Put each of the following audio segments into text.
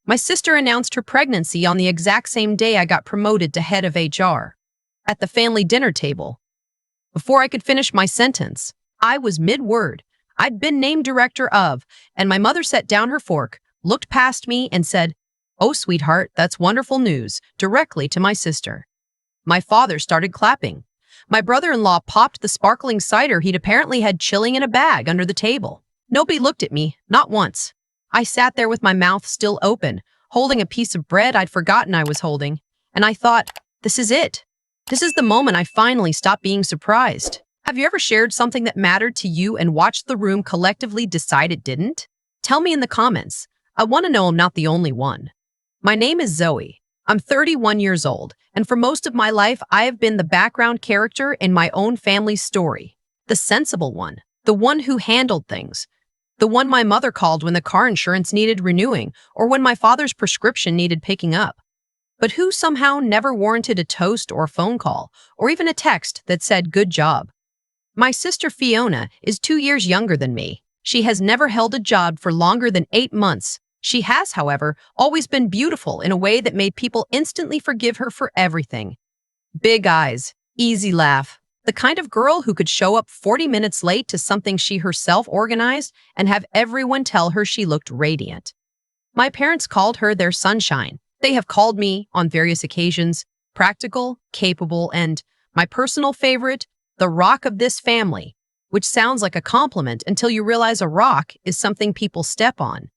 My sister announced her pregnancy on the exact same day I got promoted to head of HR. At the family dinner table. Before I could finish my sentence, I was mid-word. I'd been named director of, and my mother set down her fork, looked past me, and said, "Oh, sweetheart, that's wonderful news," directly to my sister. My father started clapping. My brother-in-law popped the sparkling cider he'd apparently had chilling in a bag under the table. Nobody looked at me, not once. I sat there with my mouth still open, holding a piece of bread I'd forgotten I was holding, and I thought, this is it. This is the moment I finally stopped being surprised. Have you ever shared something that mattered to you and watched the room collectively decide it didn't? Tell me in the comments. I want to know I'm not the only one. My name is Zoe. I'm 31 years old, and for most of my life, I have been the background character in my own family's story. The sensible one. The one who handled things. The one my mother called when the car insurance needed renewing or when my father's prescription needed picking up. But who somehow never warranted a toast or a phone call, or even a text that said, "Good job." My sister Fiona is 2 years younger than me. She has never held a job for longer than 8 months. She has, however, always been beautiful in a way that made people instantly forgive her for everything. Big eyes, easy laugh, the kind of girl who could show up 40 minutes late to something she herself organized and have everyone tell her she looked radiant. My parents called her their sunshine. They have called me, on various occasions, practical, capable, and, my personal favorite, the rock of this family, which sounds like a compliment until you realize a rock is something people step on.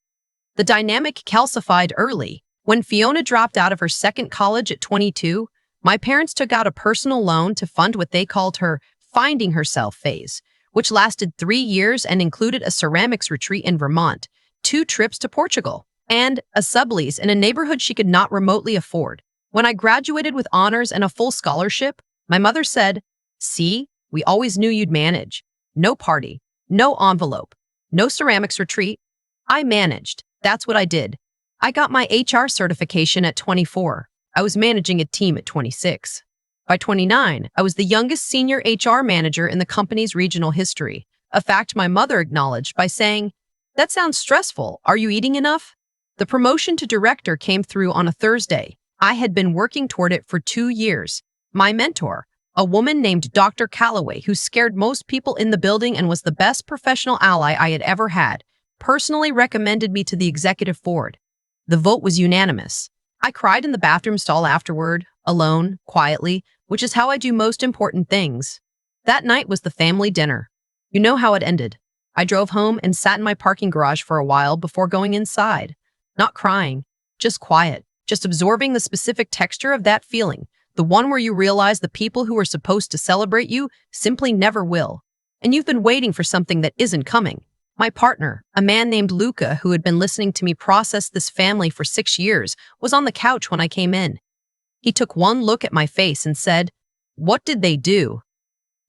The dynamic calcified early. When Fiona dropped out of her second college at 22, my parents took out a personal loan to fund what they called her finding herself phase, which lasted 3 years and included a ceramics retreat in Vermont, 2 trips to Portugal, and a sublease in a neighborhood she could not remotely afford. When I graduated with honors and a full scholarship, my mother said, "See, we always knew you'd manage. No party, no envelope, no ceramics retreat. I managed. That's what I did. I got my HR certification at 24. I was managing a team at 26. By 29, I was the youngest senior HR manager in the company's regional history, a fact my mother acknowledged by saying, "That sounds stressful. Are you eating enough?" The promotion to director came through on a Thursday. I had been working toward it for 2 years. My mentor, a woman named Dr. Calloway, who scared most people in the building and was the best professional ally I had ever had, personally recommended me to the executive board. The vote was unanimous. I cried in the bathroom stall afterward, alone, quietly, which is how I do most important things. That night was the family dinner. You know how it ended. I drove home and sat in my parking garage for a while before going inside. Not crying, just quiet, just absorbing the specific texture of that feeling, the one where you realize the people who are supposed to celebrate you simply never will. And you've been waiting for something that isn't coming. My partner, a man named Luca, who had been listening to me process this family for 6 years, was on the couch when I came in. He took one look at my face and said, "What did they do?"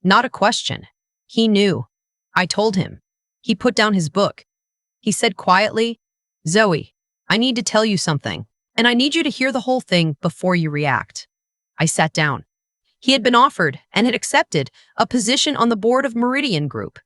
Not a question. He knew. I told him. He put down his book. He said quietly, "Zoe, I need to tell you something, and I need you to hear the whole thing before you react." I sat down. He had been offered, and had accepted, a position on the board of Meridian Group.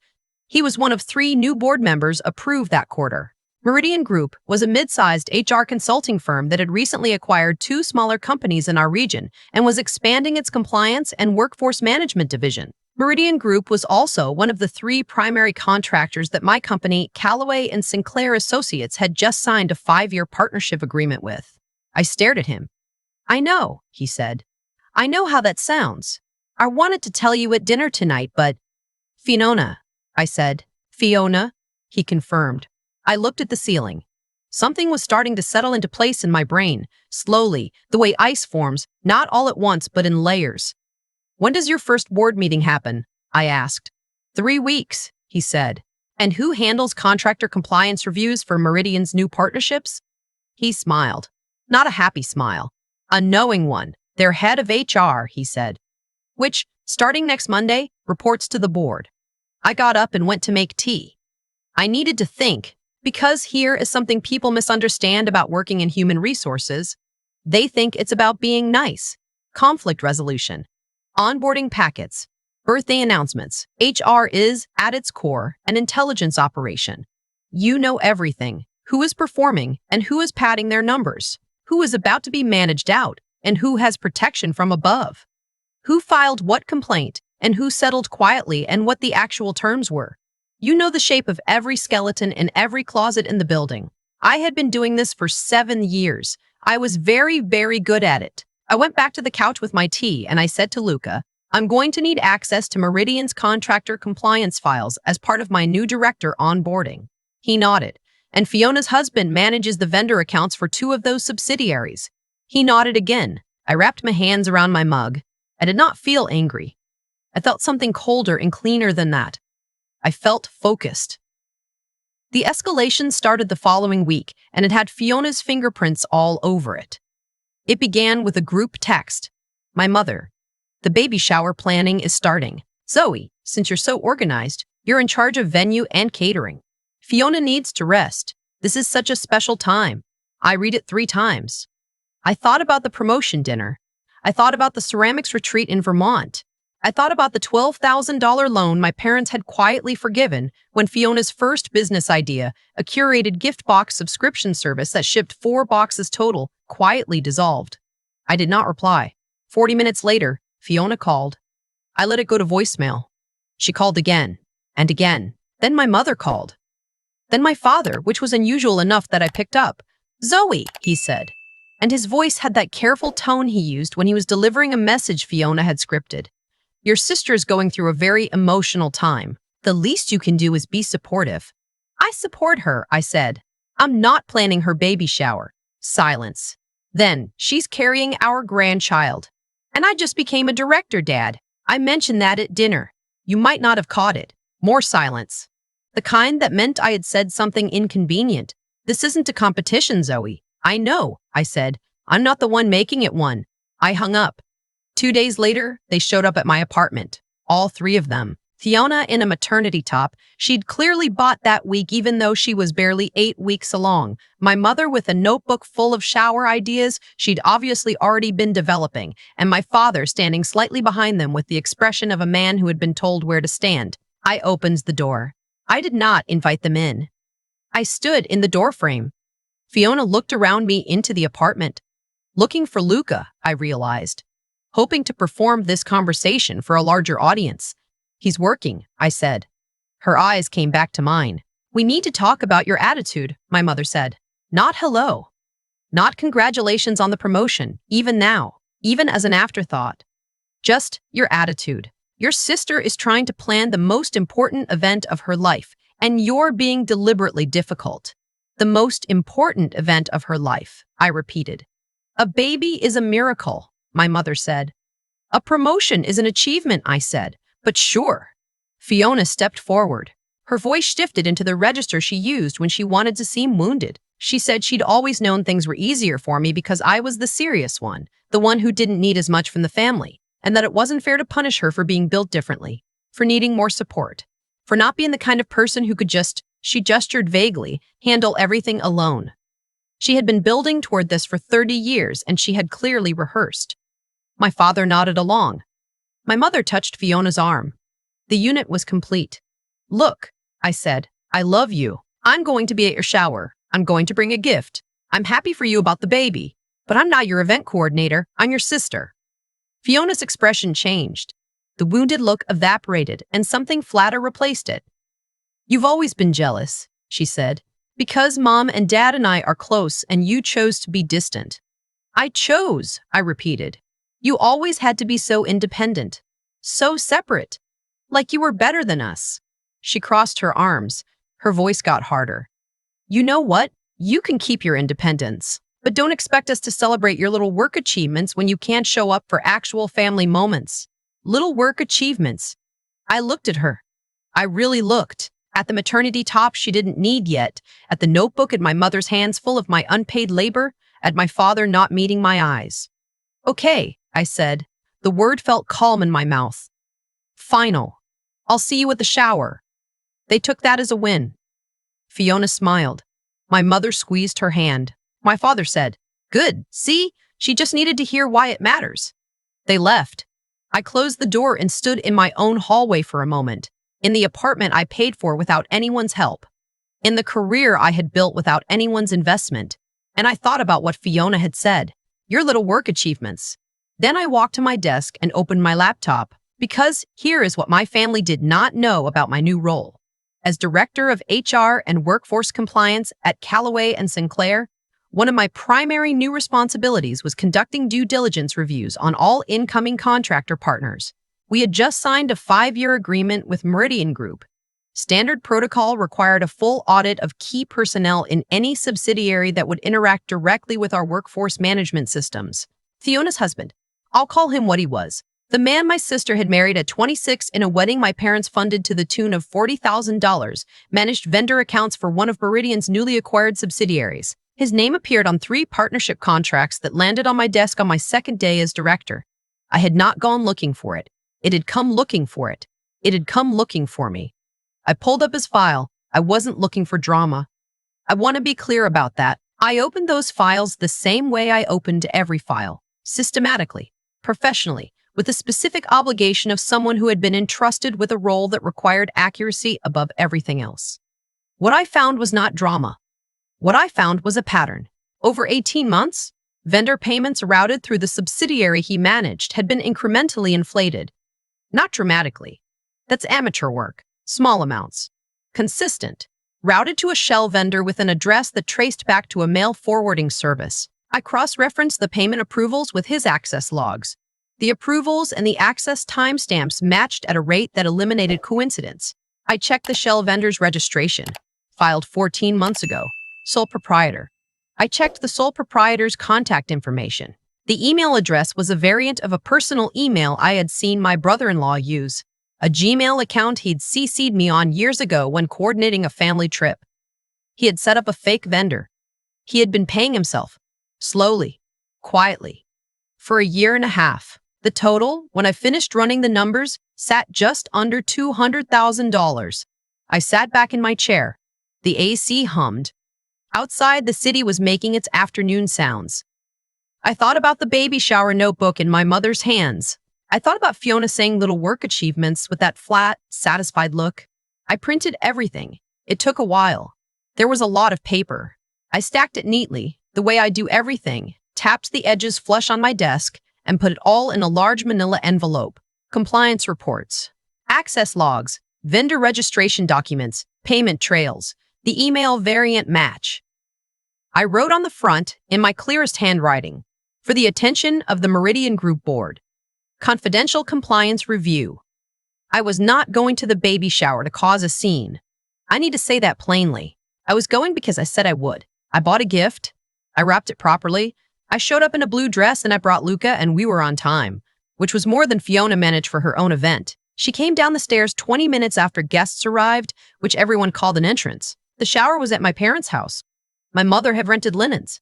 He was one of 3 new board members approved that quarter. Meridian Group was a mid-sized HR consulting firm that had recently acquired 2 smaller companies in our region and was expanding its compliance and workforce management division. Meridian Group was also one of the 3 primary contractors that my company, Callaway and Sinclair Associates, had just signed a 5-year partnership agreement with. I stared at him. "I know," he said. "I know how that sounds. I wanted to tell you at dinner tonight, but—" "Fiona," I said. "Fiona," he confirmed. I looked at the ceiling. Something was starting to settle into place in my brain, slowly, the way ice forms, not all at once but in layers. "When does your first board meeting happen?" I asked. 3 weeks, he said. "And who handles contractor compliance reviews for Meridian's new partnerships?" He smiled. Not a happy smile. A knowing one. "Their head of HR," he said. "Which, starting next Monday, reports to the board." I got up and went to make tea. I needed to think, because here is something people misunderstand about working in human resources. They think it's about being nice, conflict resolution, onboarding packets, birthday announcements. HR is, at its core, an intelligence operation. You know everything, Who is performing and who is padding their numbers? Who is about to be managed out and who has protection from above? Who filed what complaint and who settled quietly and what the actual terms were? You know the shape of every skeleton in every closet in the building. I had been doing this for 7 years. I was very, very good at it. I went back to the couch with my tea and I said to Luca, I'm going to need access to Meridian's contractor compliance files as part of my new director onboarding. He nodded. And Fiona's husband manages the vendor accounts for 2 of those subsidiaries. He nodded again. I wrapped my hands around my mug. I did not feel angry. I felt something colder and cleaner than that. I felt focused. The escalation started the following week, and it had Fiona's fingerprints all over it. It began with a group text. My mother. The baby shower planning is starting. Zoe, since you're so organized, you're in charge of venue and catering. Fiona needs to rest. This is such a special time. I read it 3 times. I thought about the promotion dinner. I thought about the ceramics retreat in Vermont. I thought about the $12,000 loan my parents had quietly forgiven when Fiona's first business idea, a curated gift box subscription service that shipped 4 boxes total, quietly dissolved. I did not reply. 40 minutes later, Fiona called. I let it go to voicemail. She called again and again. Then my mother called. Then my father, which was unusual enough that I picked up. Zoe, he said. And his voice had that careful tone he used when he was delivering a message Fiona had scripted. Your sister's going through a very emotional time. The least you can do is be supportive. I support her, I said. I'm not planning her baby shower. Silence. Then, she's carrying our grandchild. And I just became a director, Dad. I mentioned that at dinner. You might not have caught it. More silence. The kind that meant I had said something inconvenient. This isn't a competition, Zoe. I know, I said. I'm not the one making it one. I hung up. 2 days later, they showed up at my apartment. All 3 of them. Fiona in a maternity top she'd clearly bought that week even though she was barely 8 weeks along. My mother with a notebook full of shower ideas she'd obviously already been developing. And my father standing slightly behind them with the expression of a man who had been told where to stand. I opened the door. I did not invite them in. I stood in the doorframe. Fiona looked around me into the apartment. Looking for Luca, I realized. Hoping to perform this conversation for a larger audience. He's working, I said. Her eyes came back to mine. We need to talk about your attitude, my mother said. Not hello. Not congratulations on the promotion, even now, even as an afterthought. Just your attitude. Your sister is trying to plan the most important event of her life, and you're being deliberately difficult. The most important event of her life, I repeated. A baby is a miracle, my mother said. A promotion is an achievement, I said. But sure. Fiona stepped forward. Her voice shifted into the register she used when she wanted to seem wounded. She said she'd always known things were easier for me because I was the serious one, the one who didn't need as much from the family, and that it wasn't fair to punish her for being built differently, for needing more support, for not being the kind of person who could just, she gestured vaguely, handle everything alone. She had been building toward this for 30 years, and she had clearly rehearsed. My father nodded along. My mother touched Fiona's arm. The unit was complete. Look, I said, I love you. I'm going to be at your shower. I'm going to bring a gift. I'm happy for you about the baby, but I'm not your event coordinator. I'm your sister. Fiona's expression changed. The wounded look evaporated and something flatter replaced it. You've always been jealous, she said, because Mom and Dad and I are close and you chose to be distant. I chose, I repeated. You always had to be so independent, so separate, like you were better than us. She crossed her arms. Her voice got harder. You know what? You can keep your independence, but don't expect us to celebrate your little work achievements when you can't show up for actual family moments. Little work achievements. I looked at her. I really looked. At the maternity top she didn't need yet, at the notebook in my mother's hands full of my unpaid labor, at my father not meeting my eyes. Okay, I said. The word felt calm in my mouth. Final. I'll see you at the shower. They took that as a win. Fiona smiled. My mother squeezed her hand. My father said, Good, see? She just needed to hear why it matters. They left. I closed the door and stood in my own hallway for a moment, in the apartment I paid for without anyone's help. in the career I had built without anyone's investment. And I thought about what Fiona had said, your little work achievements. Then I walked to my desk and opened my laptop, because here is what my family did not know about my new role. As Director of HR and Workforce Compliance at Callaway and Sinclair, one of my primary new responsibilities was conducting due diligence reviews on all incoming contractor partners. We had just signed a 5-year agreement with Meridian Group. Standard protocol required a full audit of key personnel in any subsidiary that would interact directly with our workforce management systems. Fiona's husband, I'll call him what he was, the man my sister had married at 26 in a wedding my parents funded to the tune of $40,000, managed vendor accounts for one of Meridian's newly acquired subsidiaries. His name appeared on 3 partnership contracts that landed on my desk on my second day as director. I had not gone looking for it. It had come looking for it. It had come looking for me. I pulled up his file. I wasn't looking for drama. I want to be clear about that. I opened those files the same way I opened every file, systematically, professionally, with the specific obligation of someone who had been entrusted with a role that required accuracy above everything else. What I found was not drama. What I found was a pattern. Over 18 months, vendor payments routed through the subsidiary he managed had been incrementally inflated. Not dramatically. That's amateur work. Small amounts. Consistent. Routed to a shell vendor with an address that traced back to a mail forwarding service. I cross-referenced the payment approvals with his access logs. The approvals and the access timestamps matched at a rate that eliminated coincidence. I checked the shell vendor's registration, filed 14 months ago. Sole proprietor. I checked the sole proprietor's contact information. The email address was a variant of a personal email I had seen my brother-in-law use, a Gmail account he'd CC'd me on years ago when coordinating a family trip. He had set up a fake vendor. He had been paying himself, slowly, quietly, for a year and a half. The total, when I finished running the numbers, sat just under $200,000. I sat back in my chair. The AC hummed. Outside, the city was making its afternoon sounds. I thought about the baby shower notebook in my mother's hands. I thought about Fiona saying little work achievements with that flat, satisfied look. I printed everything. It took a while. There was a lot of paper. I stacked it neatly, the way I do everything, tapped the edges flush on my desk, and put it all in a large manila envelope. Compliance reports, access logs, vendor registration documents, payment trails, the email variant match. I wrote on the front, in my clearest handwriting, for the attention of the Meridian Group Board. Confidential compliance review. I was not going to the baby shower to cause a scene. I need to say that plainly. I was going because I said I would. I bought a gift. I wrapped it properly. I showed up in a blue dress and I brought Luca and we were on time, which was more than Fiona managed for her own event. She came down the stairs 20 minutes after guests arrived, which everyone called an entrance. The shower was at my parents' house. My mother had rented linens.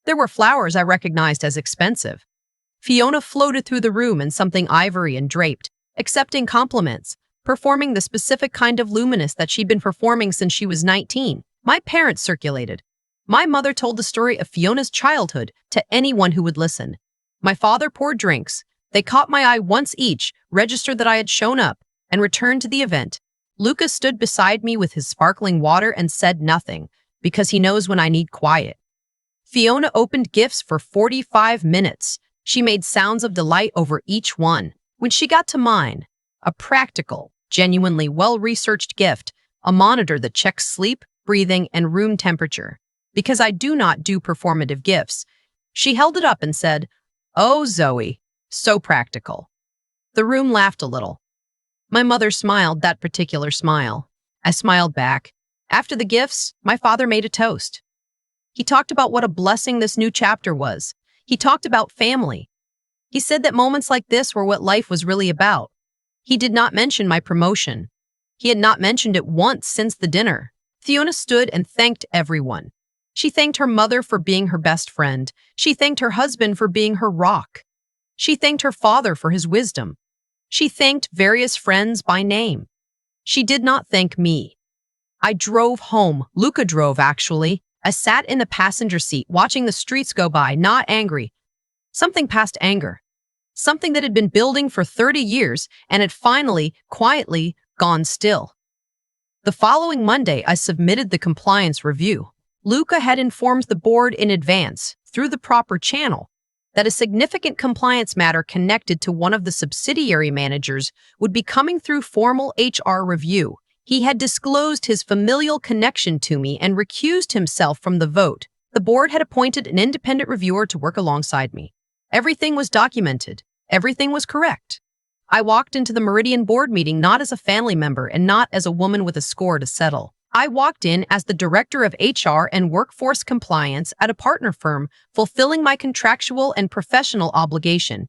There were flowers I recognized as expensive. Fiona floated through the room in something ivory and draped, accepting compliments, performing the specific kind of luminous that she'd been performing since she was 19. My parents circulated. My mother told the story of Fiona's childhood to anyone who would listen. My father poured drinks. They caught my eye once each, registered that I had shown up, and returned to the event. Luca stood beside me with his sparkling water and said nothing, because he knows when I need quiet. Fiona opened gifts for 45 minutes. She made sounds of delight over each one. When she got to mine, a practical, genuinely well-researched gift, a monitor that checks sleep, breathing, and room temperature. Because I do not do performative gifts, she held it up and said, "Oh, Zoe, so practical." The room laughed a little. My mother smiled that particular smile. I smiled back. After the gifts, my father made a toast. He talked about what a blessing this new chapter was. He talked about family. He said that moments like this were what life was really about. He did not mention my promotion. He had not mentioned it once since the dinner. Fiona stood and thanked everyone. She thanked her mother for being her best friend. She thanked her husband for being her rock. She thanked her father for his wisdom. She thanked various friends by name. She did not thank me. I drove home. Luca drove, actually. I sat in the passenger seat watching the streets go by, not angry. Something past anger. Something that had been building for 30 years and had finally, quietly, gone still. The following Monday, I submitted the compliance review. Luca had informed the board in advance, through the proper channel, that a significant compliance matter connected to one of the subsidiary managers would be coming through formal HR review. He had disclosed his familial connection to me and recused himself from the vote. The board had appointed an independent reviewer to work alongside me. Everything was documented. Everything was correct. I walked into the Meridian board meeting not as a family member and not as a woman with a score to settle. I walked in as the director of HR and workforce compliance at a partner firm, fulfilling my contractual and professional obligation.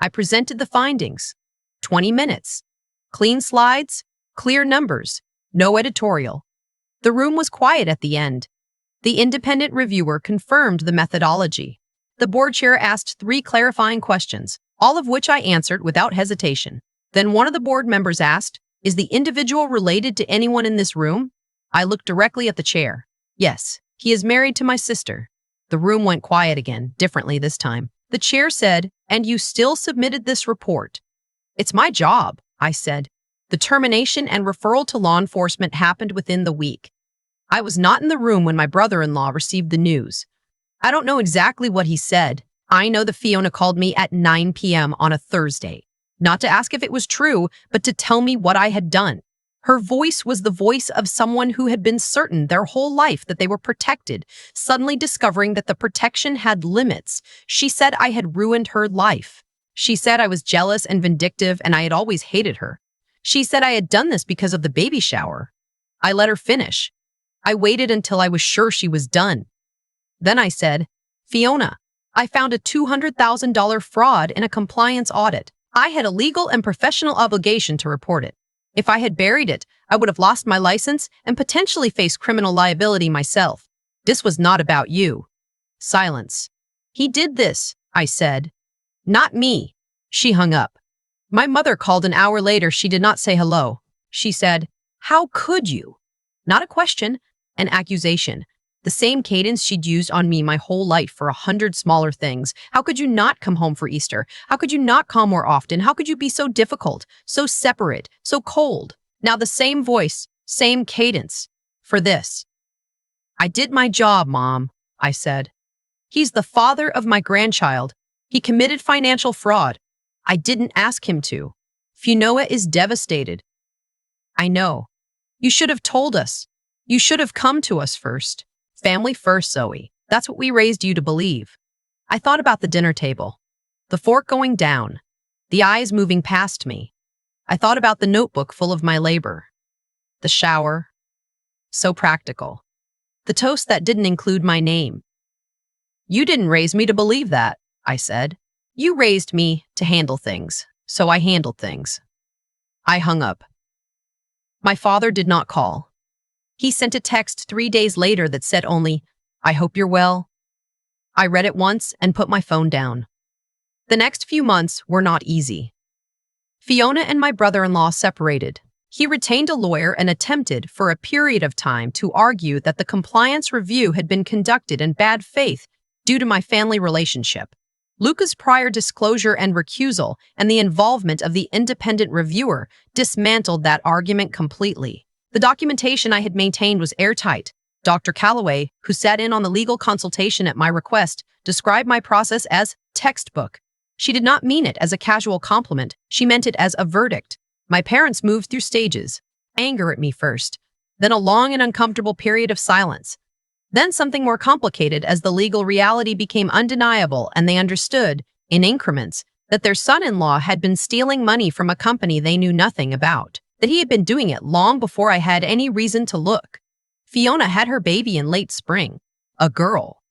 I presented the findings. 20 minutes. Clean slides, clear numbers, no editorial. The room was quiet at the end. The independent reviewer confirmed the methodology. The board chair asked 3 clarifying questions, all of which I answered without hesitation. Then one of the board members asked, "Is the individual related to anyone in this room?" I looked directly at the chair. "Yes, he is married to my sister." The room went quiet again, differently this time. The chair said, "And you still submitted this report?" "It's my job," I said. The termination and referral to law enforcement happened within the week. I was not in the room when my brother-in-law received the news. I don't know exactly what he said. I know that Fiona called me at 9 p.m. on a Thursday, not to ask if it was true, but to tell me what I had done. Her voice was the voice of someone who had been certain their whole life that they were protected, suddenly discovering that the protection had limits. She said I had ruined her life. She said I was jealous and vindictive and I had always hated her. She said I had done this because of the baby shower. I let her finish. I waited until I was sure she was done. Then I said, "Fiona, I found a $200,000 fraud in a compliance audit. I had a legal and professional obligation to report it. If I had buried it, I would have lost my license and potentially faced criminal liability myself. This was not about you." Silence. "He did this," I said. "Not me." She hung up. My mother called an hour later. She did not say hello. She said, "How could you?" Not a question, an accusation. The same cadence she'd used on me my whole life for 100 smaller things. "How could you not come home for Easter? How could you not call more often? How could you be so difficult, so separate, so cold?" Now the same voice, same cadence. For this. "I did my job, Mom," I said. "He's the father of my grandchild. He committed financial fraud. I didn't ask him to. Fiona is devastated." "I know. You should have told us. You should have come to us first. Family first, Zoe. That's what we raised you to believe." I thought about the dinner table, the fork going down, the eyes moving past me. I thought about the notebook full of my labor, the shower, so practical, the toast that didn't include my name. "You didn't raise me to believe that," I said. "You raised me to handle things, so I handled things." I hung up. My father did not call. He sent a text 3 days later that said only, "I hope you're well." I read it once and put my phone down. The next few months were not easy. Fiona and my brother-in-law separated. He retained a lawyer and attempted, for a period of time, to argue that the compliance review had been conducted in bad faith due to my family relationship. Luca's prior disclosure and recusal and the involvement of the independent reviewer dismantled that argument completely. The documentation I had maintained was airtight. Dr. Calloway, who sat in on the legal consultation at my request, described my process as textbook. She did not mean it as a casual compliment. She meant it as a verdict. My parents moved through stages. Anger at me first, then a long and uncomfortable period of silence. Then something more complicated as the legal reality became undeniable and they understood, in increments, that their son-in-law had been stealing money from a company they knew nothing about, that he had been doing it long before I had any reason to look. Fiona had her baby in late spring. A girl.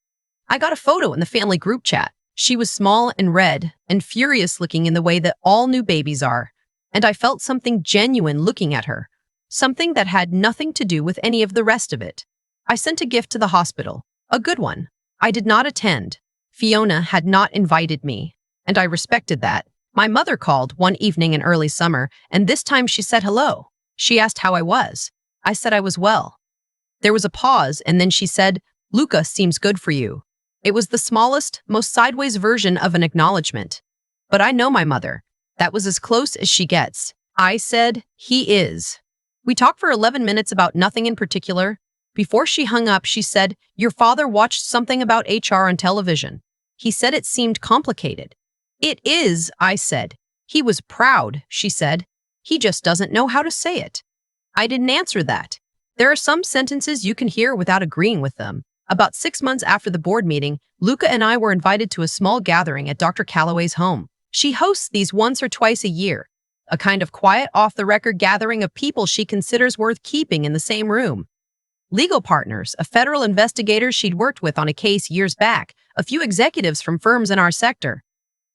I got a photo in the family group chat. She was small and red and furious looking in the way that all new babies are, and I felt something genuine looking at her, something that had nothing to do with any of the rest of it. I sent a gift to the hospital, a good one. I did not attend. Fiona had not invited me, and I respected that. My mother called one evening in early summer, and this time she said hello. She asked how I was. I said I was well. There was a pause, and then she said, "Luca seems good for you." It was the smallest, most sideways version of an acknowledgement. But I know my mother. That was as close as she gets. I said, "He is." We talked for 11 minutes about nothing in particular. Before she hung up, she said, "Your father watched something about HR on television. He said it seemed complicated." "It is," I said. "He was proud," she said. "He just doesn't know how to say it." I didn't answer that. There are some sentences you can hear without agreeing with them. About 6 months after the board meeting, Luca and I were invited to a small gathering at Dr. Calloway's home. She hosts these once or twice a year, a kind of quiet, off-the-record gathering of people she considers worth keeping in the same room. Legal partners, a federal investigator she'd worked with on a case years back, a few executives from firms in our sector.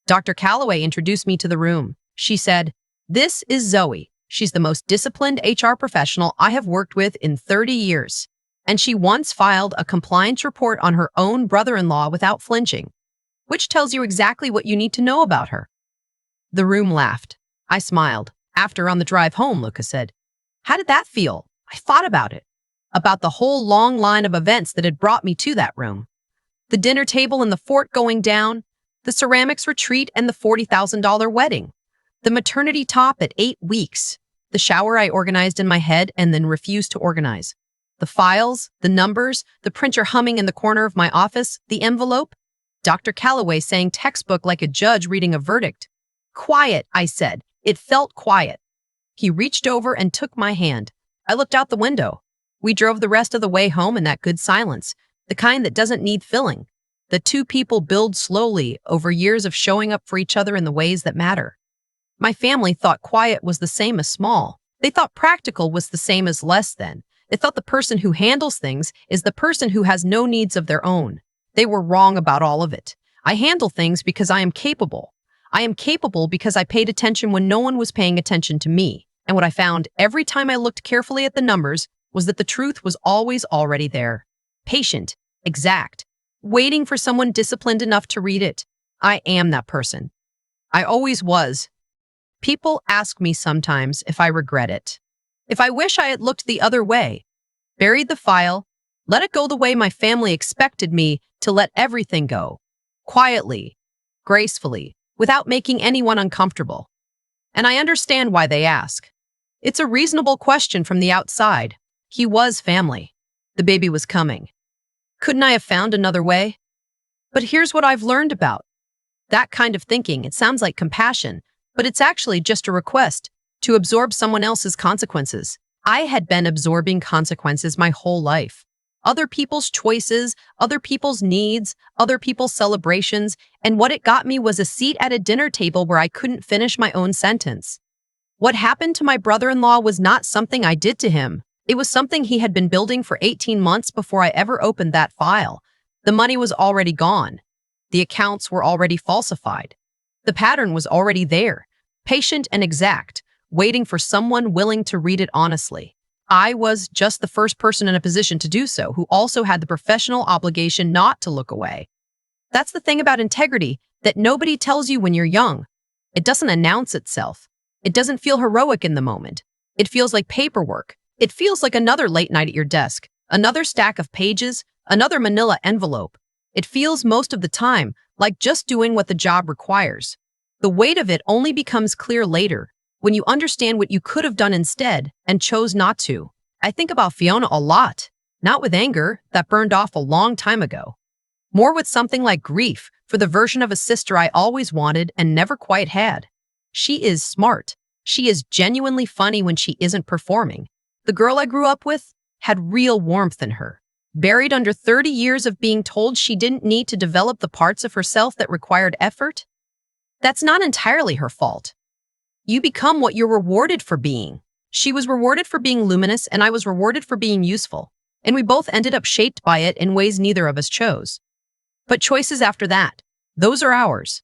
Dr. Calloway introduced me to the room. She said, "This is Zoe. She's the most disciplined HR professional I have worked with in 30 years. And she once filed a compliance report on her own brother-in-law without flinching, which tells you exactly what you need to know about her." The room laughed. I smiled. After, on the drive home, Luca said, "How did that feel?" I thought about the whole long line of events that had brought me to that room. The dinner table in the fort going down, the ceramics retreat and the $40,000 wedding, the maternity top at 8 weeks, the shower I organized in my head and then refused to organize, the files, the numbers, the printer humming in the corner of my office, the envelope, Dr. Calloway saying textbook like a judge reading a verdict. "Quiet," I said. It felt quiet. He reached over and took my hand. I looked out the window. We drove the rest of the way home in that good silence, the kind that doesn't need filling. The two people build slowly over years of showing up for each other in the ways that matter. My family thought quiet was the same as small. They thought practical was the same as less than. They thought the person who handles things is the person who has no needs of their own. They were wrong about all of it. I handle things because I am capable. I am capable because I paid attention when no one was paying attention to me. And what I found every time I looked carefully at the numbers was that the truth was always already there. Patient, exact, waiting for someone disciplined enough to read it. I am that person. I always was. People ask me sometimes if I regret it. If I wish I had looked the other way, buried the file, let it go the way my family expected me to let everything go. Quietly, gracefully, without making anyone uncomfortable. And I understand why they ask. It's a reasonable question from the outside. He was family. The baby was coming. Couldn't I have found another way? But here's what I've learned about that kind of thinking. It sounds like compassion, but it's actually just a request to absorb someone else's consequences. I had been absorbing consequences my whole life. Other people's choices, other people's needs, other people's celebrations, and what it got me was a seat at a dinner table where I couldn't finish my own sentence. What happened to my brother-in-law was not something I did to him. It was something he had been building for 18 months before I ever opened that file. The money was already gone. The accounts were already falsified. The pattern was already there, patient and exact, waiting for someone willing to read it honestly. I was just the first person in a position to do so, who also had the professional obligation not to look away. That's the thing about integrity that nobody tells you when you're young. It doesn't announce itself. It doesn't feel heroic in the moment. It feels like paperwork. It feels like another late night at your desk, another stack of pages, another manila envelope. It feels most of the time like just doing what the job requires. The weight of it only becomes clear later, when you understand what you could have done instead and chose not to. I think about Fiona a lot, not with anger that burned off a long time ago, more with something like grief for the version of a sister I always wanted and never quite had. She is smart. She is genuinely funny when she isn't performing. The girl I grew up with had real warmth in her, buried under 30 years of being told she didn't need to develop the parts of herself that required effort. That's not entirely her fault. You become what you're rewarded for being. She was rewarded for being luminous, and I was rewarded for being useful, and we both ended up shaped by it in ways neither of us chose. But choices after that, those are ours.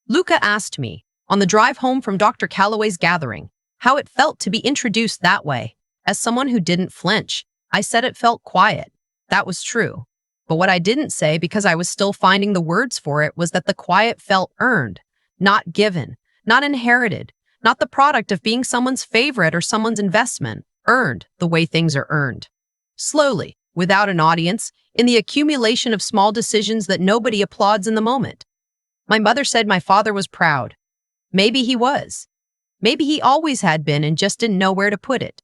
Luca asked me, on the drive home from Dr. Calloway's gathering, how it felt to be introduced that way. As someone who didn't flinch, I said it felt quiet. That was true. But what I didn't say, because I was still finding the words for it, was that the quiet felt earned, not given, not inherited, not the product of being someone's favorite or someone's investment, earned the way things are earned. Slowly, without an audience, in the accumulation of small decisions that nobody applauds in the moment. My mother said my father was proud. Maybe he was. Maybe he always had been and just didn't know where to put it.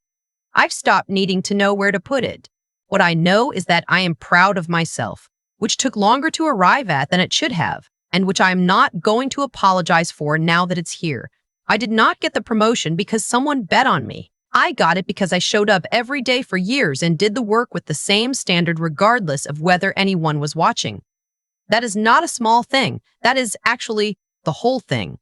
I've stopped needing to know where to put it. What I know is that I am proud of myself, which took longer to arrive at than it should have, and which I am not going to apologize for now that it's here. I did not get the promotion because someone bet on me. I got it because I showed up every day for years and did the work with the same standard regardless of whether anyone was watching. That is not a small thing. That is actually the whole thing.